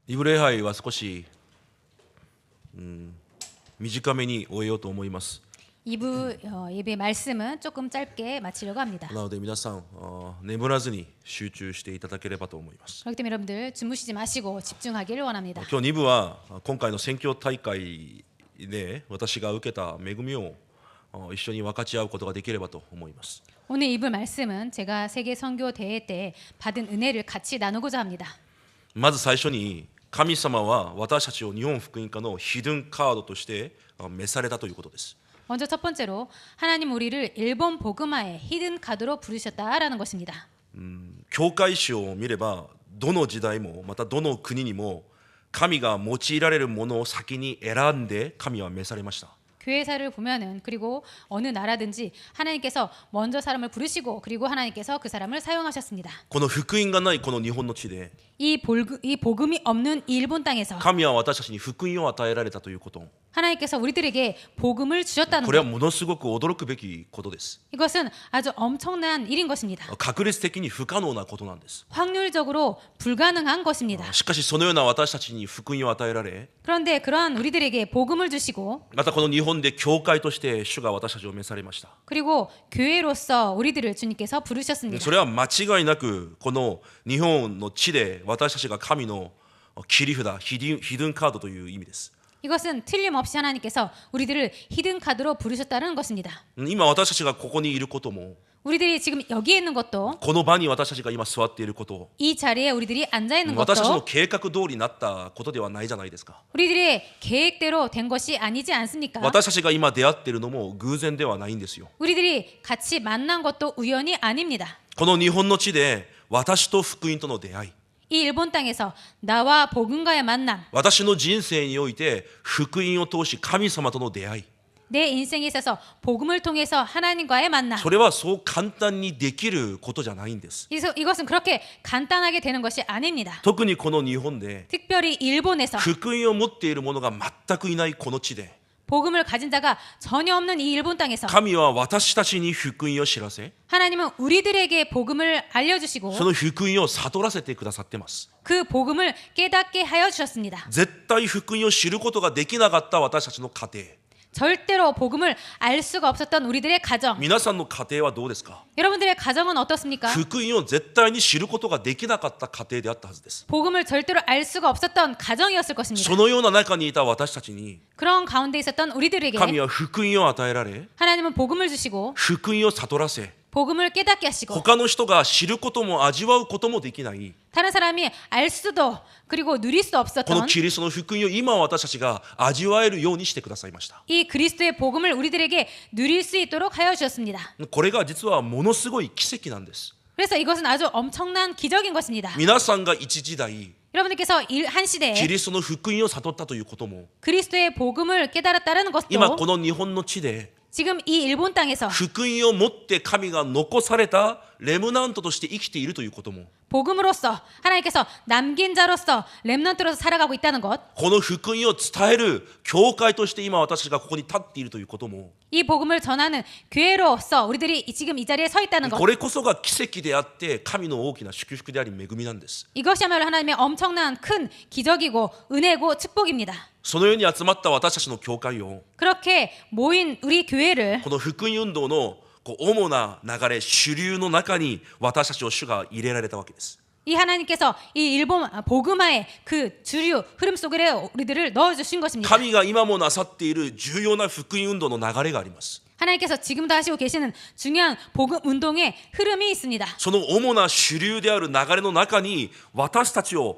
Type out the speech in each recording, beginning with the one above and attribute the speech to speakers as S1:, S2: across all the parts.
S1: イブ礼拝は少し、短めに終えようと思います。
S2: 2부 예배 말씀은 조금 짧게 마치려고 합니다.
S1: なので皆さん、眠らずに集中していただければと思います。
S2: 그렇기 때문에 여러분들 주무시지 마시고 집중하기를 원합니다.
S1: 今日2部は今回の宣教大会で私が受けた恵みを一緒に分かち合うことができればと思います。
S2: 오늘 2부 말씀은 제가 세계 선교 대회 때 받은 은혜를 같이 나누고자 합니다.
S1: まず最初に神様は私たちを日本福音家のヒドゥンカードとして召されたということです。
S2: 먼저 첫 번째로 하나님 우리를 일본 복음화의 히든 카드로 부르셨다라는 것입니다.
S1: 教会史を見ればどの時代もまたどの国にも神が用いられるものを先に選んで神は召されました。
S2: 교회사를 보면은 그리고 어느 나라든지 하나님께서 먼저 사람을 부르시고 그리고 하나님께서 그 사람을 사용하셨습니다.
S1: この福音がないこの日本の地で
S2: 이 복음이 없는 이 일본 땅에서
S1: 神は私たちに福音を与えられたということ、
S2: 하나님께서 우리들에게 복음을 주셨다는
S1: これは
S2: 것.
S1: ものすごく驚くべきことです。
S2: 이것은 아주 엄청난 일인 것입니다.
S1: 確率的に不可能なことなんです。
S2: 확률적으로 불가능한 것입니다.
S1: しかしそのような私たちに福音を与えられ、
S2: 그런데 그러한 우리들에게 복음을 주시고
S1: またこの日本で教会として主が私たちを召されました。
S2: 그리고 교회로서 우리들을 주님께서 부르셨습니다.
S1: それは間違いなくこの日本の地で私たちが神の切り札、ヒドゥンカードという意味です。
S2: 이것은 틀림없이 하나님께서 우리들을 히든 카드로 부르셨다는 것입니다.
S1: 今私たちがここにいることも、
S2: 우리들이 지금 여기에 있는 것도
S1: この場に私たちが今座っていること、
S2: 이 자리에 우리들이 앉아 있는
S1: 私たちの
S2: 것도
S1: 計画通りになったことではないじゃないですか。
S2: 우리들의 계획대로 된 것이 아니지 않습니까?
S1: 私たちが今出会っているのも偶然ではないんですよ。
S2: 우리들이 같이 만난 것도 우연이 아닙니다.
S1: この日本の地で私と福音との出会い、
S2: 이 일본 땅에서 나와 복음과의 만남,
S1: 私の人生において福音を通し神様との出会い、
S2: 내 인생에 있어서 복음을 통해서 하나님과의 만남.
S1: それはそう簡単にできることじゃないんです。
S2: 이것은 그렇게 간단하게 되는 것이 아닙니다.
S1: 特にこの日本で
S2: 특별히 일본에서
S1: 福音を持っている者が全くいないこの地で、
S2: 복음을 가진 자가 전혀 없는 이 일본 땅에서
S1: 神は私たちに福音を知らせ、
S2: 하나님은 우리들에게 복음을 알려주시고
S1: その福音を悟らせてくださってます。
S2: 그 복음을 깨닫게 하여 주셨습니다.
S1: 絶対福音を知ることができなかった私たちの家庭、
S2: 절대로 복음을 알 수가 없었던 우리들의 가정.
S1: 皆さんの家庭はどうですか？
S2: 여러분들의 가정은 어떻습니까?
S1: 福音を絶対に知ることができなかった家庭であったはずです。
S2: 복음을 절대로 알 수가 없었던 가정이었을 것입니다.
S1: そのような中にいた私たちに
S2: 그런 가운데 있었던 우리들에게
S1: 神は福音を与えられ、
S2: 하나님은 복음을 주시고
S1: 福音を悟らせ、
S2: 복음을 깨닫게 하시고
S1: 他の人が知ることも味わうこともできない
S2: 다른 사람이 알 수도 그리고 누릴 수
S1: この
S2: 없었던
S1: キリストの福音を今私たちが味わえるようにしてくださいました。
S2: 이 그리스도의 복음을 우리들에게 누릴 수 있도록 하여 주셨습니다.
S1: これが実はものすごい奇跡なんです。
S2: 그래서 이것은 아주 엄청난 기적인 것입니다.
S1: 皆さんが一時代
S2: 여러분들께서 한
S1: キ
S2: 시대에
S1: リストの福音を悟ったということも、
S2: 그리스도의 복음을 깨달았다는
S1: 今
S2: 것도
S1: この日本の地で
S2: 지금 이 일본 땅에서
S1: 福音を持って神が残されたレムナントとして生きているということも、
S2: 복음으로서 하나님께서 남긴 자로서 렘넌트로서 살아가고 있다는 것,
S1: この福音を伝える教会として今私たちがここに立っているということも、
S2: 이 복음을 전하는 교회로서 우리들이 지금 이 자리에 서 있다는 것,
S1: これこそが奇跡であって神の大きな祝福であり恵みなんです。
S2: 이것이야말로 하나님의 엄청난 큰 기적이고 은혜고 축복입니다.
S1: そのように集まった私たちの教会を
S2: 그렇게 모인 우리 교회를
S1: この福音運動の主な流れ、主流の中に私たちを主が入れられたわけです。
S2: 이 하나님께서 이 일본 복음화의 그 주류 흐름 속에 우리들을 넣어주신 것입니다.
S1: 神が今もなさっている重要な福音運動の流れがあります。
S2: 하나님께서 지금도 하시고 계시는 중요한 복음 운동의 흐름이 있습니다.
S1: その主な主流である流れの中に私たちの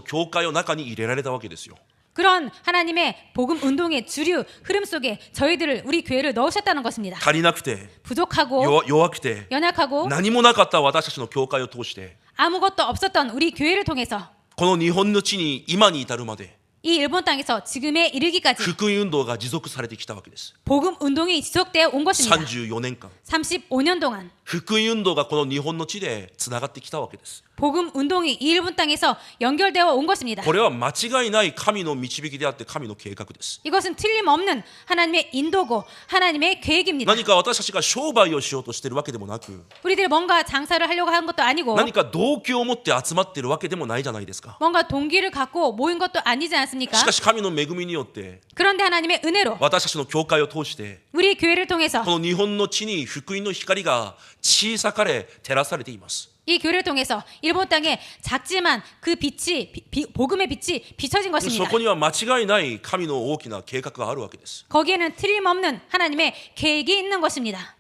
S1: 教会の中に入れられたわけですよ。
S2: 그런 하나님의 복음 운동의 주류 흐름 속에 저희들을 우리 교회를 넣으셨다는 것입니다.
S1: 足りなくて
S2: 부족하고
S1: 弱くて
S2: 연약하고
S1: 何もなかった私たちの教会を通して
S2: 아무것도 없었던 우리 교회를 통해서
S1: この日本の地に今に至るまで
S2: 이 일본 땅에서 지금에 이르기까지
S1: 福音運動が持続されてきたわけです。
S2: 복음 운동이 지속되어 온 것입니다.
S1: 34年間
S2: 35년 동안
S1: 福音運動がこの日本の地でつながってきたわけです。
S2: 복음 운동이 이 일본 땅에서 연결되어 온 것입니다.
S1: これは間違いない神の導きであって神の計画です。
S2: 이것은 틀림없는 하나님의 인도고 하나님의 계획입니다.
S1: 何か私たちが商売をしようとしているわけでもなく、
S2: 우리들이 뭔가 장사를 하려고 하는 것도 아니고
S1: 何か動機を持って集まっているわけでもないじゃないですか。
S2: 뭔가 동기를 갖고 모인 것도 아니지 않습니까?
S1: しかし神の恵みによって
S2: 그런데 하나님의 은혜로
S1: 私たちの教会を通して
S2: 우리 교회를 통해서
S1: この日本の地に福音の光が小さかれ照らされています。
S2: 이 교회를 통해서 일본 땅에 작지만 그 빛이 복음의 빛이 비춰진
S1: そ
S2: 것입니다.
S1: こには間違いない神の大きな計画があるわけです。
S2: 거기에는 틀림없는 하나님의 계획이 있는 것입니다.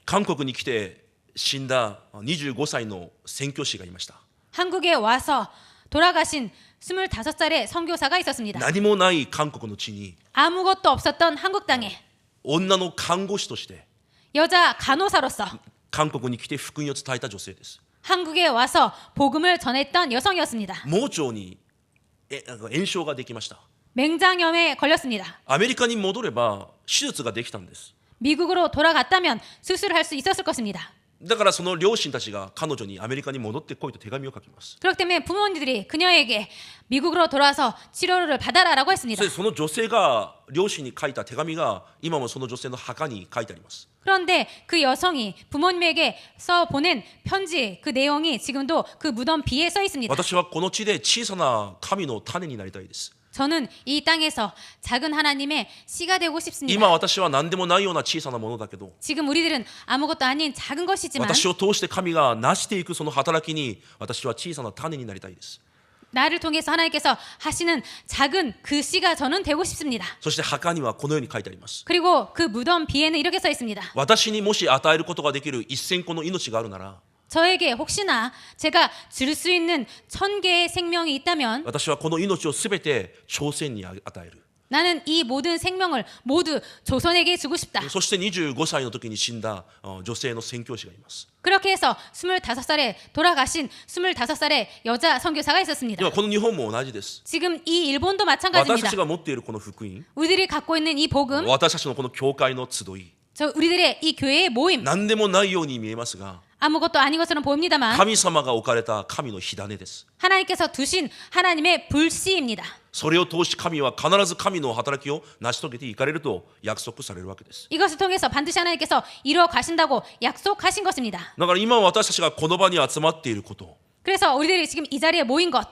S1: 韓国に来て死んだ25歳の宣教師がいました。
S2: 한국에 와서 돌아가신 25살의 선교사가 있었습니다.
S1: 何もない韓国の地に
S2: 아무것도 없었던 한국 땅에
S1: 女の看護師として
S2: 여자 간호사로서
S1: 韓国に来て福音を伝えた女性です。
S2: 한국에 와서 복음을 전했던 여성이었습니다.
S1: 盲腸に炎症ができました。
S2: 맹장염에 걸렸습니다.
S1: アメリカに戻れば手術ができたんです。
S2: 미국으로 돌아갔다면 수술할 수 있었을 것입니다.
S1: だからその両親たちが彼女にアメリカに戻ってこいと手紙を書きます。
S2: 그렇기 때문에 부모님들이 그녀에게 미국으로 돌아와서 치료를 받아라라고 했습니다.
S1: その女性が両親に書いた手紙が今もその女性の墓に書いてあります。
S2: 그런데 그 여성이 부모님에게 써 보낸 편지 그 내용이 지금도 그 무덤 비에 써 있습니다.
S1: 私はこの地で小さな神の種になりたいです。
S2: 저는 이 땅에서 작은 하나님의 씨가 되고
S1: 今
S2: 싶습니다.
S1: 私は何でもないような小さなものだけど
S2: 지금 우리들은 아무것도 아닌 작은 것이지만
S1: 私を通して神が成していくその働きに私は小さな種になりたいです。
S2: 나를 통해서 하나님께서 하시는 작은 그 씨가 저는 되고 싶습니다.
S1: そして墓にはこのように書いてあります。
S2: 그리고 그 무덤 비에는 이렇게 써 있습니다.
S1: 私にもし与えることができる1000個の命があるなら
S2: 저에게 혹시나 제가 줄 수 있는 1000개의 생명이 있다면
S1: 私はこの命をすべて朝鮮に与える。
S2: 나는 이 모든 생명을 모두 조선에게 주고 싶다.
S1: そして25歳の時に死んだ女性の宣教師がいます。
S2: 그렇게 해서 25살에 돌아가신 25살의 여자 선교사가
S1: で
S2: 있었습니다.
S1: はこの日本も同じです。
S2: 지금 이 일본도
S1: 私た
S2: 마찬가지입니다.
S1: ちが持っているこの福音、
S2: 우리들이 갖고 있는 이 복음,
S1: 私たちのこの教会の集い、
S2: 우리들의 이 교회의 모임,
S1: 何でもないように見えますが、
S2: 아무것도 아닌 것처럼 보입니다만
S1: 神様が置かれた神の火種です。
S2: 하나님께서 두신 하나님의 불씨입니다.
S1: それを通し神は必ず神の働きを成し遂げていかれると約束されるわけです。
S2: 이것을 통해서 반드시 하나님께서 이루어 가신다고 약속하신 것입니다.
S1: だから今私たちがこの場に集まっていること、
S2: 그래서 우리들이 지금 이 자리에 모인 것,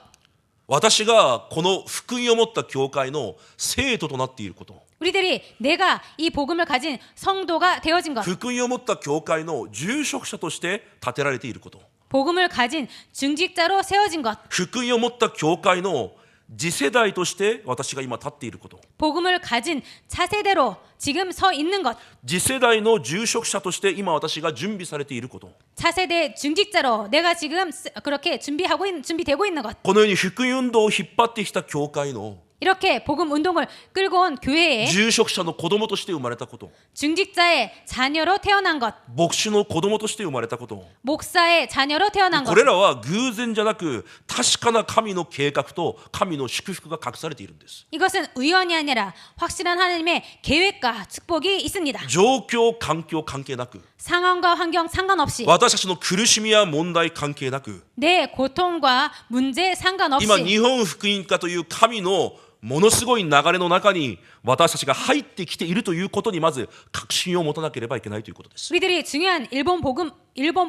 S1: 私がこの福音を持った教会の生徒となっていること、
S2: 우리들이 내가 이 복음을 가진 성도가 되어진 것,
S1: 福音を持った教会の住職者として立てられていること、
S2: 복음을 가진 중직자로 세워진 것,
S1: 福音を持った教会の次世代として私が今立っていること、
S2: 복음을 가진 차세대로 지금 서 있는 것,
S1: 次世代の住職者として今私が準備されていること、
S2: 차세대 중직자로 내가 지금 그렇게 준비되고 있는 것,
S1: このように福音運動を引っ張ってきた教会の
S2: 이렇게 복음 운동을 끌고 온 교회에
S1: 住職者の子供として生まれたこと、
S2: 중직자의 자녀로 태어난 것,
S1: 牧師の子供として生まれたこと、
S2: 목사의 자녀로 태어난
S1: こ
S2: 것,
S1: れらは偶然じゃなく確かな神の計画と神の祝福が隠されているんです。
S2: 이것은 우연이 아니라 확실한 하나님의 계획과 축복이 있습니다.
S1: 状況環境関係なく、
S2: 상황과 환경 상관없이
S1: 私たちの苦しみや問題関係なく、
S2: 내 고통과 문제 상관없이
S1: 今日本福音家という神のものすごい流れの中に私たちが入ってきているということにまず確信を持たなければいけないということです。
S2: 우리들이 중요한 일본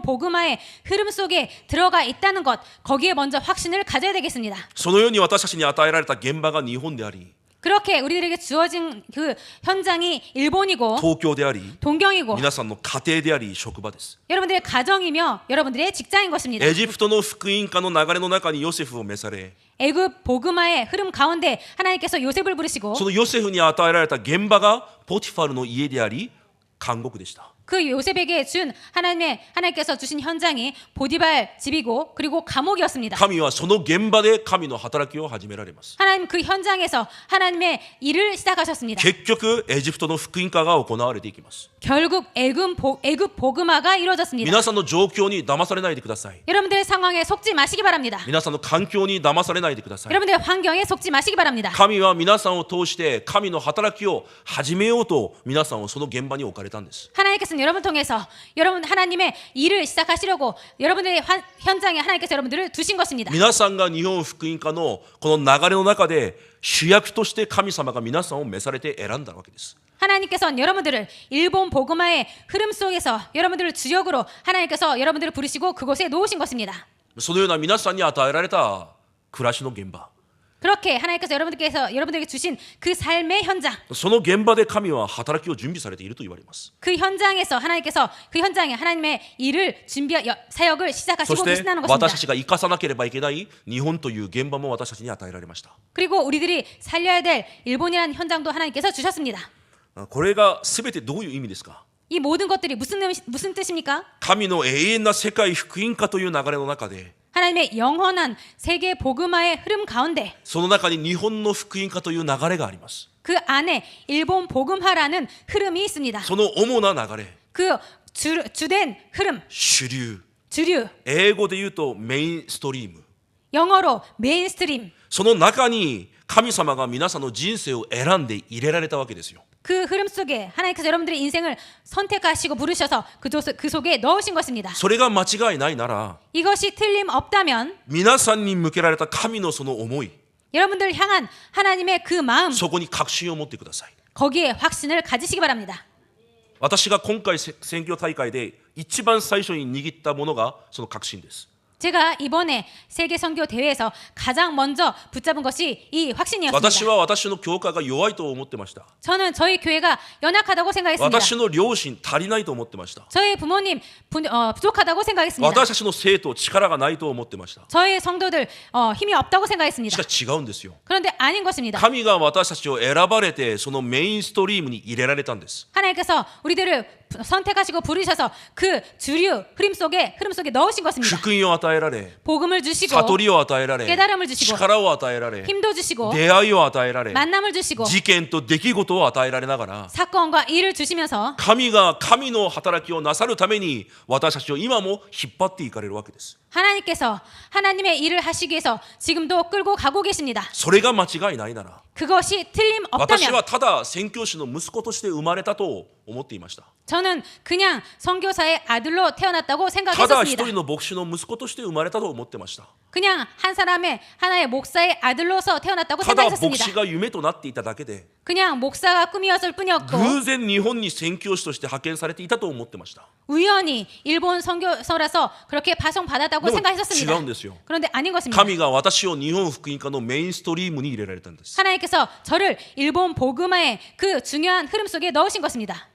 S2: 복음화의 흐름 속에 들어가 있다는 것, 거기에 먼저 확신을 가져야 되겠습니다.
S1: そのように私たちに与えられた現場が日本であり、
S2: 그렇게 우리들에게 주어진 그 현장이 일본이고
S1: 東京であり、
S2: 동경이고
S1: 皆さんの家庭であり職場です。
S2: 여러분들의 가정이며 여러분들의 직장인 것입니다.
S1: エジプトの福音家の流れの中にヨセフを召され、
S2: 애굽 복음화의 흐름 가운데 하나님께서 요셉을 부르시고
S1: そのヨセフに与えられた現場がポティファルの家であり監獄でした。
S2: 그 요셉에게 준 하나님께서 주신 현장이 보디발 집이고 그리고 감옥이었습니다.
S1: 神はその現場で神の働きを始められます。
S2: 하나님 그 현장에서 하나님의 일을 시작하셨습니다.
S1: 結局エジプトの福音化が行われていきます。
S2: 결국 애굽 복음화가 이루어졌습니다.
S1: 皆さんの状況に騙されないでください。
S2: 여러분들의 상황에 속지 마시기 바랍니다.
S1: 皆さんの環境に騙されないでください。
S2: 여러분들의 환경에 속지 마시기 바랍니다.
S1: 神は皆さんを通して神の働きを始めようと皆さんをその現場に置かれたんです。
S2: 하나님께서는 여러분 통해서 여러분 하나님의 일을 시작하시려고 여러분들의 현장에 하나님께서 여러분들을 두신 것입니다.
S1: 皆さんが日本福音化のこの流れの中で主役として神様が皆さんを召されて選んだわけです。
S2: 하나님께서는 여러분들을 일본 복음화의 흐름 속에서 여러분들을 주역으로 하나님께서 여러분들을 부르시고 그곳에 놓으신 것입니다.
S1: そのような皆さんに与えられた暮らしの現場、
S2: 그렇게 하나님께서 여러분들에게 주신 그 삶의 현장,
S1: その現場で神は働きを準備されていると言われます。
S2: 그 현장에서 하나님께서 그 현장에 하나님의 일을 사역을
S1: そ
S2: 시작하시고
S1: して
S2: 계신다는 것입니다.
S1: 私たちが生かさなければいけない日本という現場も私たちに与えられました。
S2: 그리고 우리들이 살려야 될 일본이라는 현장도 하나님께서 주셨습니다.
S1: これが全てどういう意味ですか？
S2: 이 모든 것들이 무슨 뜻입니까?
S1: 神の永遠な世界福音化という流れの中で
S2: 하나님의 영원한 세계 복음화의 흐름 가운데
S1: その中に日本の福音化という流れがあります。
S2: 그 안에 일본 복음화라는 흐름이 있습니다.
S1: その主な流れ、
S2: 그 주된 흐름,
S1: 主流、
S2: 주류,
S1: 英語で言うとメインストリーム、
S2: 영어로 메인스트림.
S1: その中に神様が皆さんの人生を選んで入れられたわけですよ。
S2: 그 흐름 속에 하나님께서 여러분들의 인생을 선택하시고 부르셔서 그 속에 넣으신 것입니다.
S1: それが間違いないなら
S2: 이것이 틀림없다면
S1: 皆さんに向けられた神のその思い、
S2: 여러분들 향한 하나님의 그 마음,
S1: そこに確信を持ってください。
S2: 거기에 확신을 가지시기 바랍니다.
S1: 私が今回選挙大会で一番最初に握ったものがその確信です。
S2: 제가 이번에 세계 선교 대회에서 가장 먼저 붙잡은 것이 이 확신이었습니다.
S1: 私は私の教会が弱いと思ってました。
S2: 저는 저희 교회가 연약하다고 생각했습니다.
S1: 私の両親足りないと思ってました。
S2: 저희 부모님 부족하다고 생각했습니다.
S1: 私たちの生徒力がないと思ってました。
S2: 저희 성도들 힘이 없다고
S1: し
S2: 생각했습니다.
S1: かし違うんですよ。
S2: 그런데 아닌 것입니다.
S1: 神が私たちを選ばれてそのメインストリームに入れられたんです。
S2: 하나님께서 우리들을 선택하시고 부르셔서 그 주류 흐름 속에 넣으신 것입니다.
S1: 福音を与えられ、
S2: 복음을 주시고
S1: 悟りを与えられ、
S2: 깨달음을 주시고
S1: 力を与えられ、
S2: 힘도 주시고
S1: 出会いを与えられ、
S2: 만남을 주시고
S1: 事件と出来事を与えられながら、
S2: 사건과 일을 주시면서
S1: 神が神の働きをなさるために私たちを今も引っ張っていかれるわけです。
S2: 하나님께서 하나님의 일을 하시기 위해서 지금도 끌고 가고 계십니다.
S1: それが間違いないなら、
S2: 그것이
S1: 私
S2: 틀림없다면
S1: はただ宣教師の息子として生まれたと思っていました。
S2: 저는 그냥 선교사의 아들로 태어났다고
S1: ただ一
S2: 생각했었습니다.
S1: 人の牧師の息子として生まれたと思ってました。
S2: 그냥 하나의 목사의 아들로서 태어났다고
S1: ただ牧
S2: 생각했었습니다.
S1: 師が夢となっていただけで、
S2: 그냥 목사가 꿈이었을 뿐이었고
S1: 偶然日本に宣教師として派遣されていたと思ってました。
S2: 우연히 일본 선교서라서 그렇게 파송받았다고
S1: でも違
S2: 생각했었습니다.
S1: うんですよ。
S2: 그런데 아닌 것입니다.
S1: 神が私を日本福音化のメインストリームに入れられたんです。
S2: 하나님께서 저를 일본 복음화의 그 중요한 흐름 속에 넣으신 것입니다.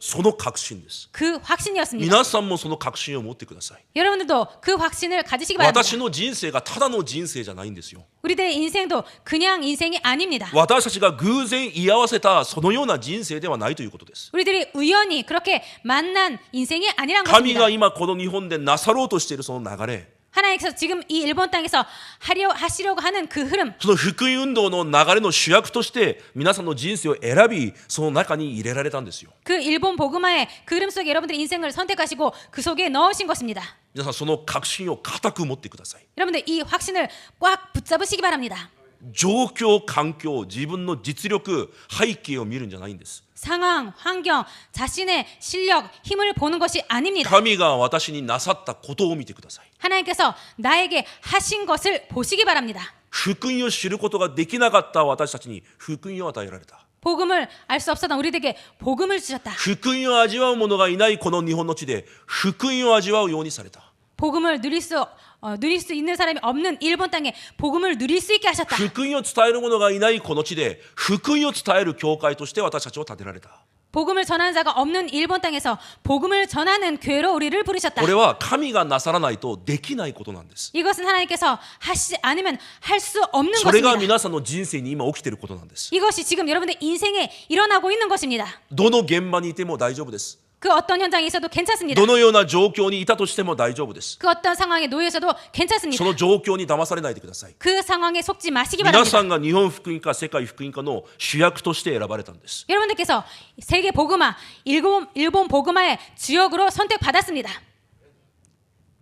S1: その確信です。
S2: 그 확신이었습니다.
S1: 皆さんもその確信を持ってください。
S2: 여러분들도 그 확신을 가지시기 바랍니다.
S1: 私の人生がただの人生じゃないんですよ。
S2: 우리들의 인생도 그냥 인생이 아닙니다.
S1: 私たちが偶然居合わせたそのような人生ではないということです。
S2: 우리들이 우연히 그렇게 만난 인생이 아니란
S1: 神
S2: 것입니다.
S1: が今この日本でなさろうとしているその流れ、
S2: 하나님께서 지금 이 일본 땅에서 하시려고 하는 그 흐름,
S1: その福音運動の流れの主役として皆さんの人生を選びその中に入れられたんですよ。
S2: 그 일본 복음화의 그 흐름 속에 여러분들의 인생을 선택하시고 그 속에 넣으신 것입니다.
S1: 皆さんその確信を固く持ってください。
S2: 여러분들 이 확신을 꽉 붙잡으시기 바랍니다.
S1: 状況、環境、自分の実力、背景を見るんじゃないんです。
S2: 상황, 환경, 자신의 실력, 힘을 보는 것이 아닙니다.
S1: 神が私になさったことを見てください。
S2: 하나님께서 나에게 하신 것을 보시기 바랍니다.
S1: 福音を知ることができなかった私たちに福音を与えられた。
S2: 복음을 알 수 없었던 우리들에게 복음을 주셨다.
S1: 福音を味わう者がいないこの日本の地で福音を味わうようにされた。
S2: 복음을 누릴 수 있는 사람이 없는 일본 땅에 복음을 누릴 수 있게 하셨다.
S1: 福音を伝える者がいないこの地で福音を伝える教会として私たちを立てられた。
S2: 복음을 전하는 자가 없는 일본 땅에서 복음을 전하는 교회로 우리를 부르셨다.
S1: これは神がなさらないとできないことなんです。
S2: 이것은 하나님께서 하시지 않으면 할 수 없는
S1: それが
S2: 것입니다.
S1: 皆さんの人生に今起きていることなんです。
S2: 이것이 지금 여러분들 인생에 일어나고 있는 것입니다.
S1: どの現場にいても大丈夫です。
S2: 그 어떤 현장에 있어도 괜찮습니다.
S1: どのような状況にいたとしても大丈夫です。
S2: 그 어떤 상황에 놓여 있어도 괜찮습니다.
S1: その状況に騙されないでください。
S2: 그 상황에 속지 마시기
S1: 皆
S2: 바랍니다.
S1: さんが日本福音家、世界福音家の主役として選ばれたんです。
S2: 여러분들께서 세계 복음화, 일본 복음화의 주역으로 선택받았습니다.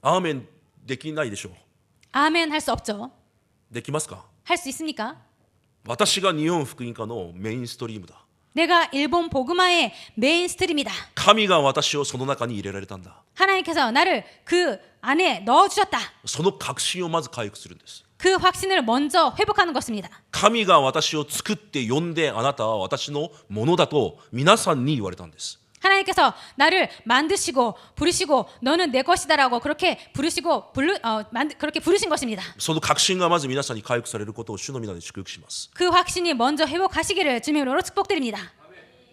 S1: アーメンできないでしょう。
S2: 아멘 할 수 없죠.
S1: できますか？
S2: 할 수 있습니까?
S1: 私が日本福音家のメインストリームだ。
S2: 내가 일본 복음화의 메인스트림이다.
S1: 神が私をその中に入れられたんだ。
S2: 하나님께서 나를 그 안에 넣어주셨다.
S1: その確信をまず回復するんです。
S2: 그 확신을 먼저 회복하는 것입니다.
S1: 神が私を作って呼んで、あなたは私のものだと皆さんに言われたんです。
S2: 하나님께서 나를 만드시고 부르시고 너는 내 것이다라고 그렇게 부르시고 그렇게 부르신 것입니다.
S1: その確信がまず皆さんに回復されることを主の皆で祝福します。
S2: 그 확신이 먼저 회복하시기를 주님의 이름으로 축복드립니다.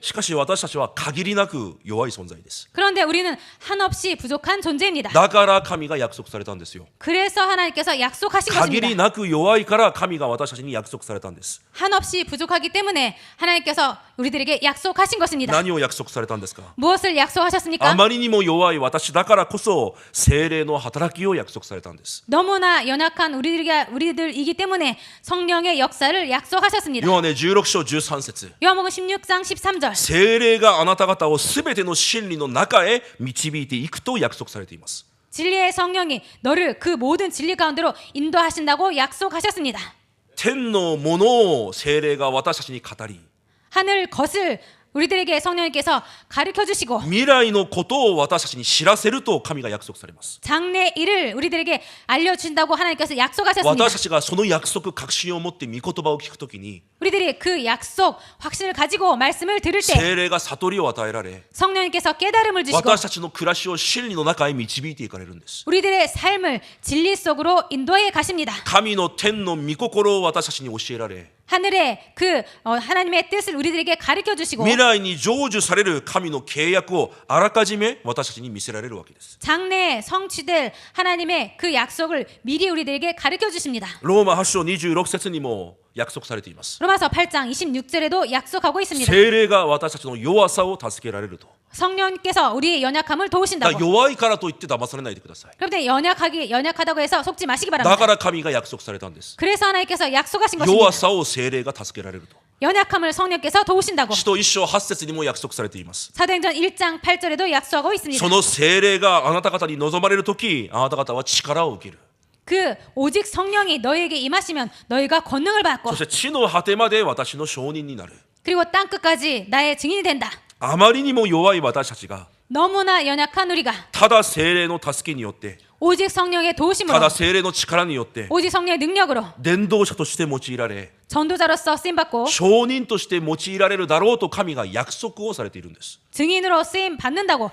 S1: しかし私たちは限りなく弱い存在です。
S2: 그런데 우리는 한없이 부족한 존재입니다.
S1: だから神が約束されたんですよ。
S2: 그래서 하나님께서 약속하신
S1: 限り
S2: 것입니다.
S1: なく弱いから神が私たちに約束されたんです。
S2: 한없이 부족하기 때문에 하나님께서 우리들에게 약속하신 것입니다.
S1: 何を約束されたんですか？
S2: 무엇을 약속하셨습니까?
S1: あまりにも弱い私だからこそ聖霊の働きを約束されたんです。
S2: 너무나 연약한 우리들이기 때문에 성령의 역사를 약속하셨습니다.
S1: ヨハネ16章13節
S2: 요한복음 16장 13절
S1: 聖霊があなた方をすべての真理の中へ導いていくと約束されています。
S2: 진리의 성령이 너를 그 모든 진리 가운데로 인도하신다고 약속하셨습니다.
S1: 天のものを聖霊が私たちに語り、
S2: 하늘 것을 우리들에게 성령님께서 가르쳐 주시고
S1: 未来のことを私たちに知らせると神が約束されます。
S2: 장래 일을 우리들에게 알려주신다고 하나님께서 약속하셨습니다.
S1: 私たちがその約束、確信を持って御言葉を聞くときに、
S2: 우리들이 그 약속, 확신을 가지고 말씀을 들을 때
S1: 聖霊が悟りを与えられ、
S2: 성령님께서 깨달음을 주시고
S1: 私たちの暮らしを真理の中へ導いていかれるんです。
S2: 우리들의 삶을 진리 속으로 인도해 가십니다.
S1: 神の天の御心を私たちに教えられ、
S2: 하늘의 하나님의 뜻을 우리들에게 가르쳐 주시고
S1: 未来に成就される神の契約をあらかじめ私たちに見せられるわけです。
S2: 장래에 성취될 하나님의 그 약속을 미리 우리들에게 가르쳐 주십니다.
S1: ローマ8章26節にも約束されています。
S2: 로마서 8장 26절에도 약속하고 있습니다.
S1: 聖霊が私たちの弱さを助けられると。
S2: 성령께서 우리의 연약함을
S1: だから
S2: 도우신다고.
S1: 弱いからといって騙されないでください。
S2: 그런데 연약하다고 해서 속지 마시기
S1: だ
S2: 바랍니다.
S1: から神が約束されたんです。
S2: 그래서 하나님께서 약속하신 것입니다.
S1: 弱さを聖霊が助けられると。
S2: 연약함을 성령께서 도우신다고.
S1: 使徒1章8節にも約束されています。
S2: 사도행전 1장 8절에도 약속하고 있습니다.
S1: その聖霊があなた方に望まれるとき、あなた方は力を受ける。
S2: 그 오직 성령이 너에게 임하시면 너희가 권능을 받고
S1: そして地の果てまで私の証人になる。
S2: 그리고 땅 끝까지 나의 증인이 된다.
S1: あまりにも弱い私たちが
S2: 너무나 연약한 우리가
S1: ただ聖霊の助けによって、
S2: 오직 성령의
S1: た
S2: 도우심으로
S1: だ聖霊の力によって
S2: 오직 성령의 능력으로
S1: 伝道者として用いられ、
S2: 전도자로서 쓰임 받고
S1: 証人として用いられるだろうと神が約束をされているんです。
S2: 증인으로 쓰임 받는다고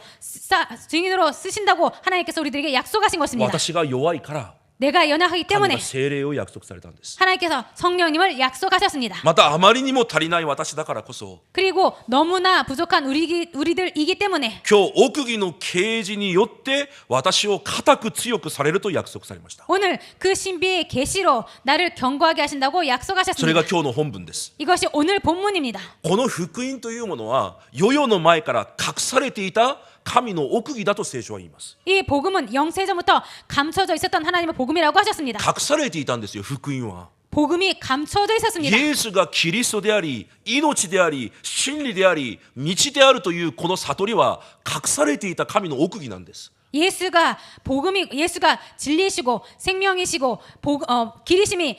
S2: 증인으로 쓰신다고 하나님께서 우리들에게 약속하신 것입니다.
S1: 私が弱いから
S2: 내가 연약하기
S1: 神
S2: 때문에
S1: が聖霊を約束されたんです。
S2: 하나님께서 성령님을 약속하셨습니다.
S1: またあまりにも足りない私だからこそ、
S2: 그리고 너무나 부족한 우리들이기 때문에
S1: 今日奥義の啓示によって私を固く強くされると約束されました。
S2: 오늘 그 신비의 계시로 나를 견고하게 하신다고
S1: それ
S2: 약속하셨습니다.
S1: が今日の本文です。
S2: 이것이 오늘 본문입니다.
S1: この福音というものは世々の前から隠されていた神の奥義だと聖書は言います。
S2: 이 복음은 영세전부터 감춰져 있었던 하나님의 복음이라고 하셨습니다.
S1: 隠されていたんですよ、福音は。
S2: 복음이 감춰져 있었습니다.
S1: イエスがキリストであり、命であり、真理であり、道であるというこの悟りは隠されていた神の奥義なんです。
S2: 예수가 진리이시고 생명이시고 길이심이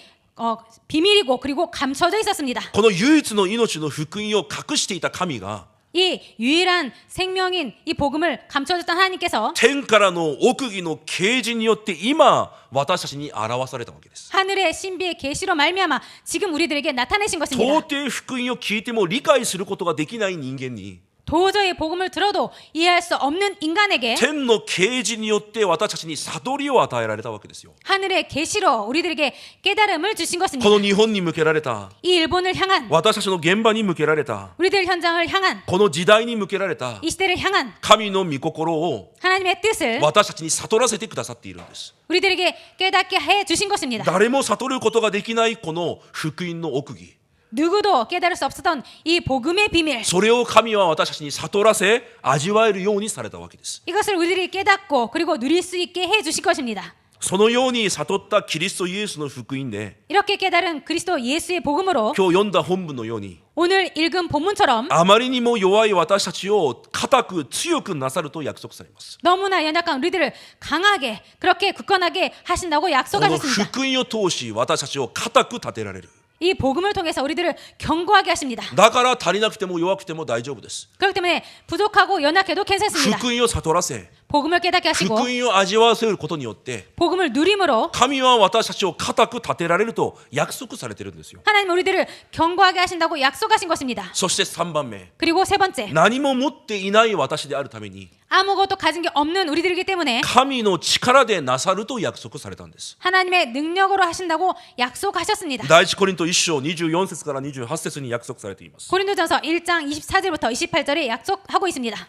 S2: 비밀이고 그리고 감춰져 있었습니다.
S1: この唯一の命の福音を隠していた神が
S2: 이 유일한 생명인 이 복음을 감춰줬던 하나님께서
S1: 天からの奥義の啓示によって今私たちに表されたわけです。
S2: 하늘의 신비의 계시로 말미암아 지금 우리들에게 나타내신
S1: 到
S2: 것입니다.
S1: 底福音を聞いても理解することができない人間に
S2: 도저히 복음을 들어도 이해할 수 없는 인간에게
S1: 天の啓示によって私たちに悟りを与えられたわけですよ。
S2: 하늘의 계시로 우리들에게 깨달음을 주신
S1: こ
S2: 것입니다.
S1: の日本に向けられた、
S2: 이 일본을 향한
S1: 私たちの現場に向けられた、
S2: 우리들 현장을 향한
S1: この時代に向けられた
S2: 이 시대를 향한
S1: 神の御心を
S2: 하나님의 뜻을
S1: 私たちに悟らせてくださっているんです。
S2: 우리들에게 깨닫게 해 주신 것입니다.
S1: 誰も悟ることができないこの福音の奥義、
S2: 누구도 깨달을 수 없었던 이 복음의 비밀,
S1: それを神は私たちに悟らせ味わえるようにされたわけです。
S2: 이것을 우리들이 깨닫고 그리고 누릴 수 있게 해 주실 것입니다.
S1: そのように悟ったキリストイエスの福音で
S2: 이렇게 깨달은 그리스도 예수의 복음으로
S1: 今日読んだ本文のように
S2: 오늘 읽은 본문처럼
S1: あまりにも弱い私たちを固く強くなさると約束されます。
S2: 너무나 연약한 우리들을 강하게 그렇게 굳건하게 하신다고
S1: この
S2: 약속하셨습니다.
S1: 福音を通し私たちを固く立てられる。
S2: 이 복음을 통해서 우리들을 견고하게 하십니다.
S1: だから足りなくても弱くても大丈夫です。
S2: 그렇기 때문에 부족하고 연약해도 괜찮습니다.
S1: 福音を悟らせ
S2: 복음을 깨닫게
S1: 福
S2: 하시고
S1: 音を味わわせることによって
S2: 복음을 누림으로
S1: 神は私たちを固く立てられると約束されているんですよ。
S2: 하나님 우리들을 견고하게 하신다고 약속하신 것입니다.
S1: そして3番目
S2: 그리고 세 번째,
S1: 何も持っていない私であるために
S2: 아무것도 가진 게 없는 우리들이기 때문에
S1: 神の力でなさると約束されたんです。
S2: 하나님의 능력으로 하신다고 약속하셨습니다.
S1: 第一コリント1章24節から28節に約束されています。
S2: 고린도전서 1장 24절부터 28절에 약속하고 있습니다.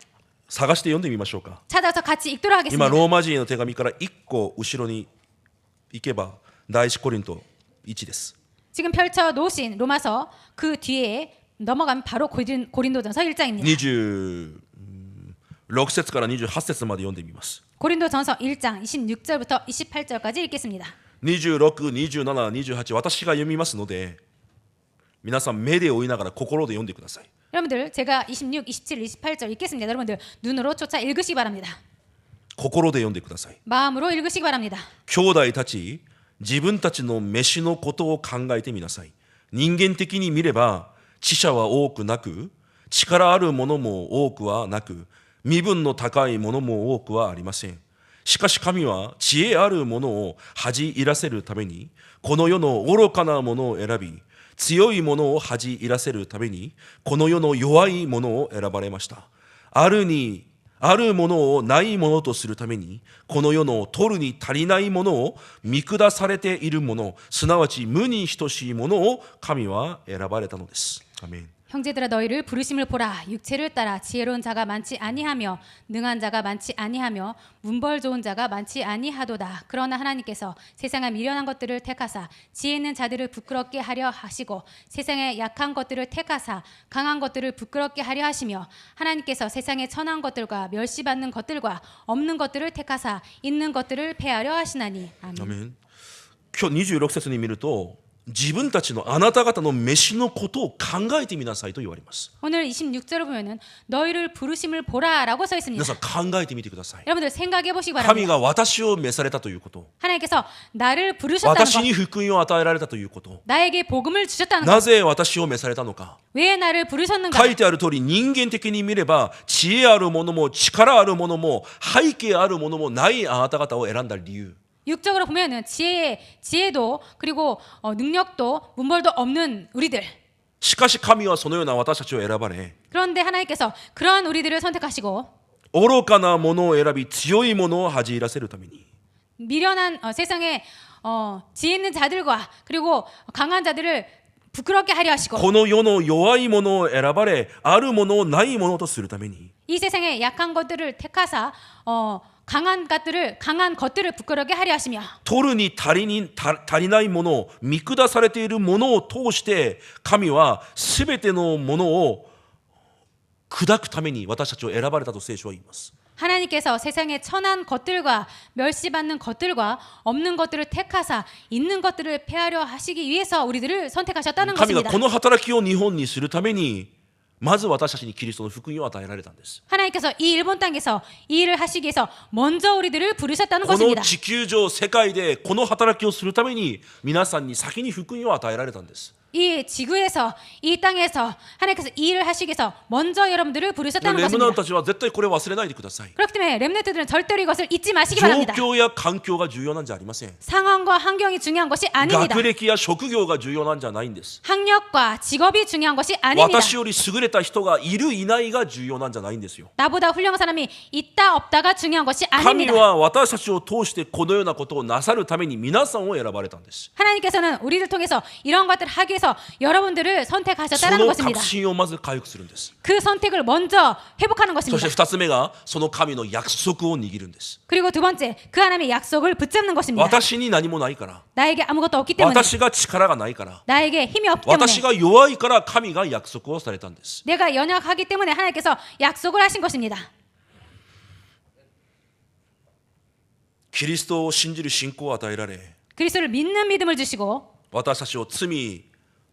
S1: 探して読んでみましょうか。
S2: 찾아서 같이 읽도록
S1: 今
S2: 하겠습니다.
S1: ローマ人への手紙から1個後ろに行けば第一コリント1です。
S2: 지금 펼쳐 놓으신 로마서 그 뒤에 넘어가면 바로 고린도전서 1장입니다.
S1: 26節から28節まで読んでみます。
S2: 고린도전서 1장 26절부터 28절까지 읽겠습니다.
S1: 26、27、28私が読みますので皆さん目で追いながら心で読んでください。
S2: 여러분들 제가 26, 27, 28절 읽겠습니다. 여러분들 눈으로 쫓아 읽으시기 바랍니다.
S1: 心で読んでください。
S2: 마음으로 읽으시기 바랍니다.
S1: 兄弟たち、自分たちの飯のことを考えてみなさい。人間的に見れば知者は多くなく、力あるものも多くはなく、身分の高いものも多くはありません。しかし神は知恵あるものを恥じ入らせるために、この世の愚かなものを選び、強いものを恥じ入らせるために、この世の弱いものを選ばれました。あるものをないものとするために、この世の取るに足りないものを見下されているもの、すなわち無に等しいものを神は選ばれたのです。アメン。
S2: 형제들아 너희를 부르심을 보라. 육체를 따라 지혜로운 자가 많지 아니하며 능한 자가 많지 아니하며 문벌 좋은 자가 많지 아니하도다. 그러나 하나님께서 세상의 미련한 것들을 택하사 지혜 있는 자들을 부끄럽게 하려 하시고 세상의 약한 것들을 택하사 강한 것들을 부끄럽게 하려 하시며 하나님께서 세상의 천한 것들과 멸시받는 것들과 없는 것들을 택하사 있는 것들을 폐하려 하시나니. 아멘.
S1: アメン。今日26節に見ると、自分たちのあなた方の飯のことを考えてみなさいと言われます。
S2: 오늘 26절을 보면은 너희를 부르심을 보라라고 써
S1: 皆
S2: 있습니다.
S1: さん考えてみてください。
S2: 여러분들 생각해 보시기
S1: 神
S2: 바랍니다.
S1: が私を召されたということ、
S2: 하나님께서 나를 부르셨다는
S1: 私
S2: 것,
S1: に福音を与えられたということ、
S2: 나에게 복음을 주셨다는 것,
S1: なぜ私を召されたのか、
S2: 왜 나를 부르셨는가?
S1: 書いてある通り人間的に見れば知恵あるものも力あるものも背景あるものもないあなた方を選んだ理由、
S2: 육적으로 보면은 지혜도 그리고 능력도 문벌도 없는 우리들.
S1: しかし神はそのような私たちを選ばれ、
S2: 그런데 하나님께서 그런 우리들을 선택하시고
S1: 愚かなものを選び強いものを恥じ入らせるために、
S2: 미련한 세상에 지혜 있는 자들과 그리고 강한 자들을 부끄럽게 하려 하시고
S1: この世の弱いものを選ばれあるものをないものとするために、
S2: 이 세상의 약한 것들을 택하사 강한 것들을 부끄럽게 하려 하시며
S1: 取るに足りないものを見下されているものを通して神はすべてのものを砕くために私たちを選ばれたと聖書は言います。
S2: 하나님께서 세상의 천한 것들과 멸시받는 것들과 없는 것들을 택하사 있는 것들을 폐하려 하시기 위해서 우리들을 선택하셨다는
S1: 神が
S2: 것입니다.
S1: この働きを日本にするためにまず私たちにキリストの福音を与えられたんです。
S2: 하나님께서 이 일본 땅에서 이 일을 하시기 위해서 먼저 우리들을 부르셨다는
S1: この
S2: 것입니다.
S1: 地球上世界でこの働きをするために皆さんに先に福音を与えられたんです。
S2: 이 지구에서 이 땅에서 하나님께서 이 일을 하시기 위해서 먼저 여러분들을 부르셨다는
S1: レムナン
S2: 것입니다.
S1: たちは絶対これを忘れないでください。
S2: 그렇기 때문에 렘넌트들은 절대로 이것을 잊지 마시기
S1: 状
S2: 바랍니다.
S1: 況や環境が重要なんじゃありません。
S2: 상황과 환경이 중요한 것이 아닙니다.
S1: 学歴や職業が重要なんじゃないんです。
S2: 학력과 직업이 중요한 것이 아닙니다.
S1: 私より優れた人がいるいないが重要なんじゃないんですよ。
S2: 나보다 훌륭한 사람이 있다 없다가 중요한 것이
S1: 神
S2: 아닙니다.
S1: は私たちを通してこのようなことをなさるために皆さんを選ばれたんです。
S2: 하나님께서는 우리를 통해서 이런 것들을 하기 위해서 하나님께서 여러분들을
S1: そ
S2: 선택하셨다는
S1: の
S2: 것입니다.
S1: 確信をまず回復するんです。
S2: 그 선택을 먼저 회복하는
S1: そして
S2: 것입니다.
S1: 2つ目がその神の約束を握るんです。
S2: 그리고 두 번째, 그 하나님의 약속을 붙잡는 것입니다.
S1: 私に何もないから、
S2: 나에게 아무것도 없기 때문에,
S1: 私が力がないから、
S2: 나에게 힘이 없기 때문에,
S1: 私が弱いから神が約束をされたんです。
S2: 내가 연약하기 때문에 하나님께서 약속을 하신 것입니다.
S1: キリストを信じる信仰を与えられ、
S2: 그리스도를 믿는 믿음을 주시고
S1: 私たちを罪、